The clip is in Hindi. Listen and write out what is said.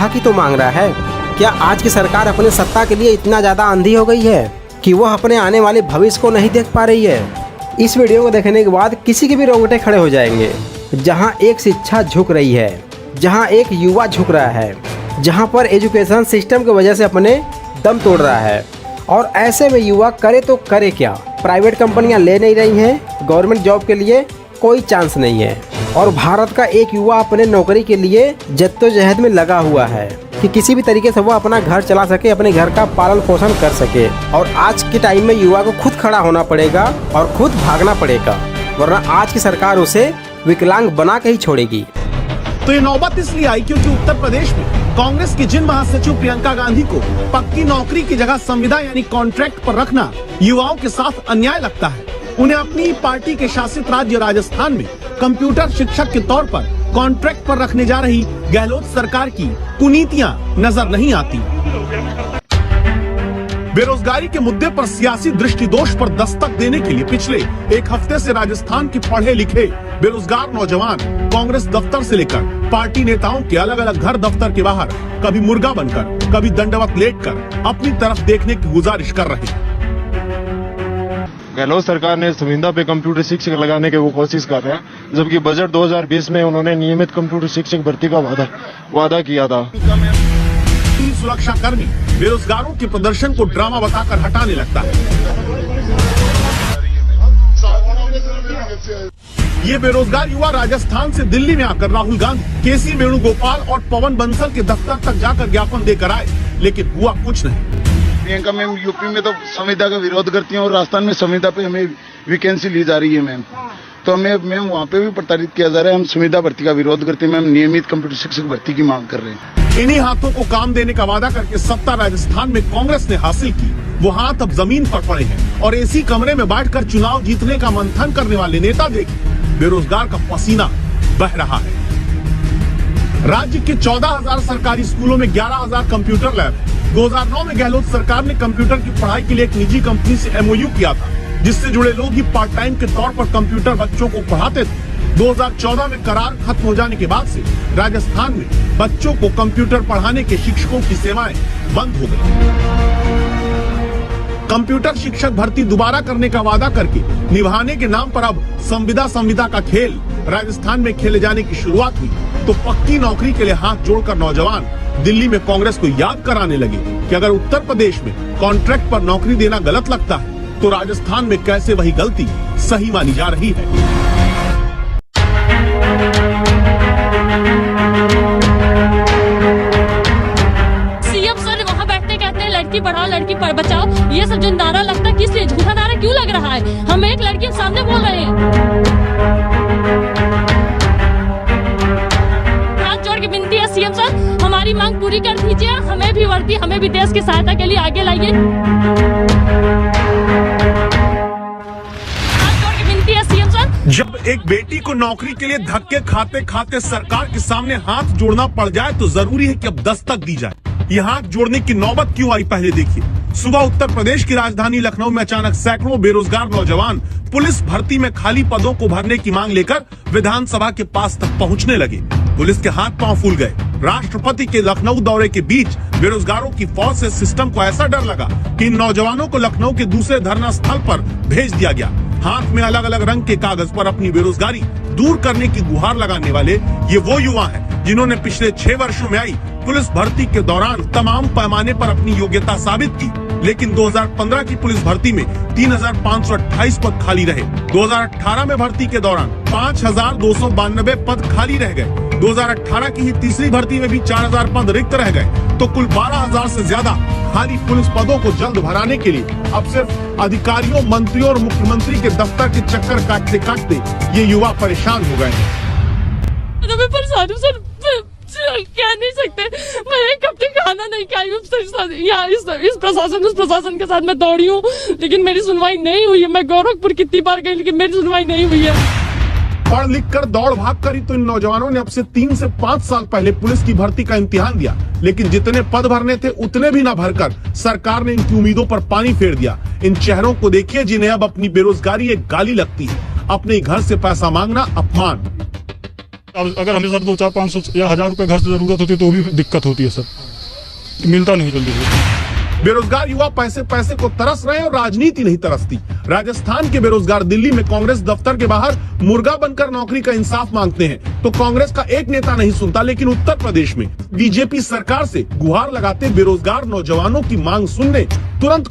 हक ही तो मांग रहा है। क्या आज की सरकार अपनी सत्ता के लिए इतना ज़्यादा अंधी हो गई है कि वह अपने आने वाले भविष्य को नहीं देख पा रही है? इस वीडियो को देखने के बाद किसी के भी रोंगटे खड़े हो जाएंगे। जहां एक शिक्षा झुक रही है, जहां एक युवा झुक रहा है, जहां पर एजुकेशन सिस्टम की वजह से अपने दम तोड़ रहा है, और ऐसे में युवा करे तो करे क्या? प्राइवेट कंपनियां ले नहीं रही हैं, गवर्नमेंट जॉब के लिए कोई चांस नहीं है, और भारत का एक युवा अपने नौकरी के लिए जद्दोजहद में लगा हुआ है कि किसी भी तरीके से वो अपना घर चला सके, अपने घर का पालन पोषण कर सके। और आज के टाइम में युवा को खुद खड़ा होना पड़ेगा और खुद भागना पड़ेगा, वरना आज की सरकार उसे विकलांग बना के ही छोड़ेगी। तो ये नौबत इसलिए आई क्योंकि उत्तर प्रदेश में कांग्रेस की जिन महासचिव प्रियंका गांधी को पक्की नौकरी की जगह संविदा यानी कॉन्ट्रैक्ट पर रखना युवाओं के साथ अन्याय लगता है। उन्हें अपनी पार्टी के शासित राज्य राजस्थान में कंप्यूटर शिक्षक के तौर पर कॉन्ट्रैक्ट पर रखने जा रही गहलोत सरकार की कुनीतियां नजर नहीं आती। बेरोजगारी के मुद्दे पर सियासी दृष्टिदोष पर दस्तक देने के लिए पिछले एक हफ्ते से राजस्थान के पढ़े लिखे बेरोजगार नौजवान कांग्रेस दफ्तर से लेकर पार्टी नेताओं के अलग अलग घर दफ्तर के बाहर कभी मुर्गा बनकर, कभी दंडवत लेटकर अपनी तरफ देखने की गुजारिश कर रहे हैं। गहलोत सरकार ने संविदा पे कंप्यूटर शिक्षक लगाने की वो कोशिश कर रहे हैं, जबकि बजट 2020 में उन्होंने नियमित कंप्यूटर शिक्षक भर्ती का वादा किया था। सुरक्षा कर्मी बेरोजगारों के प्रदर्शन को ड्रामा बताकर हटाने लगता है। ये बेरोजगार युवा राजस्थान से दिल्ली में आकर राहुल गांधी, केसी वेणुगोपाल और पवन बंसल के दफ्तर तक जाकर ज्ञापन देकर आए, लेकिन हुआ कुछ नहीं। प्रियंका मैम यूपी में तो संविदा का विरोध करती हैं और राजस्थान में संविदा पे हमें वैकेंसी ली जा रही है मैम, तो हमें मैम वहाँ पे भी प्रताड़ित किया जा रहा है। हम संविदा भर्ती का विरोध करते हैं मैम, नियमित कंप्यूटर शिक्षक भर्ती की मांग कर रहे हैं। इन्हीं हाथों को काम देने का वादा करके सत्ता राजस्थान में कांग्रेस ने हासिल की, वो हाथ अब जमीन पर पड़े हैं और एसी कमरे में बैठकर चुनाव जीतने का मंथन करने वाले नेता देखिए, बेरोजगार का पसीना बह रहा है। राज्य के 14,000 सरकारी स्कूलों में 11,000 कंप्यूटर लैब है। 2009 में गहलोत सरकार ने कंप्यूटर की पढ़ाई के लिए एक निजी कंपनी से MOU किया था, जिससे जुड़े लोग ही पार्ट टाइम के तौर पर कंप्यूटर बच्चों को पढ़ाते थे। 2014 में करार खत्म हो जाने के बाद से राजस्थान में बच्चों को कंप्यूटर पढ़ाने के शिक्षकों की सेवाएं बंद हो गई। कंप्यूटर शिक्षक भर्ती दोबारा करने का वादा करके निभाने के नाम पर अब संविदा का खेल राजस्थान में खेले जाने की शुरुआत हुई, तो पक्की नौकरी के लिए हाथ जोड़कर नौजवान दिल्ली में कांग्रेस को याद कराने लगे कि अगर उत्तर प्रदेश में कॉन्ट्रैक्ट पर नौकरी देना गलत लगता है, तो राजस्थान में कैसे वही गलती सही मानी जा रही है। लड़की पढ़ाओ, लड़की बचाओ, ये सब जो नारा लगता है, किस लिए झूठा नारा क्यों लग रहा है? हम एक लड़की के सामने बोल रहे हैं। हाथ जोड़ के विनती है सीएम सर, हमारी मांग पूरी कर दीजिए, हमें भी वर्दी, हमें भी देश की सहायता के लिए आगे लाइए। हाथ जोड़ के विनती है सीएम सर। जब एक बेटी को नौकरी के लिए धक्के खाते खाते सरकार के सामने हाथ जोड़ना पड़ जाए, तो जरूरी है कि अब दस्तक दी जाए। ये हाथ जोड़ने की नौबत क्यों आई, पहले देखिए। सुबह उत्तर प्रदेश की राजधानी लखनऊ में अचानक सैकड़ों बेरोजगार नौजवान पुलिस भर्ती में खाली पदों को भरने की मांग लेकर विधानसभा के पास तक पहुंचने लगे। पुलिस के हाथ पांव फूल गए। राष्ट्रपति के लखनऊ दौरे के बीच बेरोजगारों की फौज से सिस्टम को ऐसा डर लगा कि इन नौजवानों को लखनऊ के दूसरे धरना स्थल पर भेज दिया गया। हाथ में अलग अलग रंग के कागज पर अपनी बेरोजगारी दूर करने की गुहार लगाने वाले ये वो युवा हैं जिन्होंने पिछले 6 वर्षों में आई पुलिस भर्ती के दौरान तमाम पैमाने पर अपनी योग्यता साबित की, लेकिन 2015 की पुलिस भर्ती में 3,528 पद खाली रहे। 2018 में भर्ती के दौरान 5,292 पद खाली रह गए। 2018 की ही तीसरी भर्ती में भी 4,000 पद रिक्त रह गए। तो कुल 12,000 से ज्यादा खाली पुलिस पदों को जल्द भराने के लिए अब सिर्फ अधिकारियों, मंत्रियों और मुख्यमंत्री के दफ्तर के चक्कर काटते काटते ये युवा परेशान हो गए हैं। कह नहीं सकते, मैं एक हफ्ते खाना नहीं खाई हूँ। यहाँ इस प्रशासन उस प्रशासन के साथ मैं दौड़ी हूँ, लेकिन मेरी सुनवाई नहीं हुई है। मैं गोरखपुर कितनी बार गई, लेकिन मेरी सुनवाई नहीं हुई है। पढ़ लिख कर दौड़ भाग कर ही तो इन नौजवानों ने अब से 3 से 5 साल पहले पुलिस की भर्ती का इम्तिहान दिया, लेकिन जितने पद भरने थे उतने भी न भरकर सरकार ने इनकी उम्मीदों पर पानी फेर दिया। इन चेहरों को देखिए जिन्हें अब अपनी बेरोजगारी एक गाली लगती है। अपने घर से पैसा मांगना अपमान। अब अगर हमें सर 200-400-500 या 1000 रुपए घर से जरूरत होती है तो भी दिक्कत होती है सर, मिलता नहीं जल्दी से। बेरोजगार युवा पैसे पैसे को तरस रहे हैं और राजनीति नहीं तरसती। राजस्थान के बेरोजगार दिल्ली में कांग्रेस दफ्तर के बाहर मुर्गा बनकर नौकरी का इंसाफ मांगते हैं तो कांग्रेस का एक नेता नहीं सुनता, लेकिन उत्तर प्रदेश में बीजेपी सरकार से गुहार लगाते बेरोजगार नौजवानों की मांग सुनने तुरंत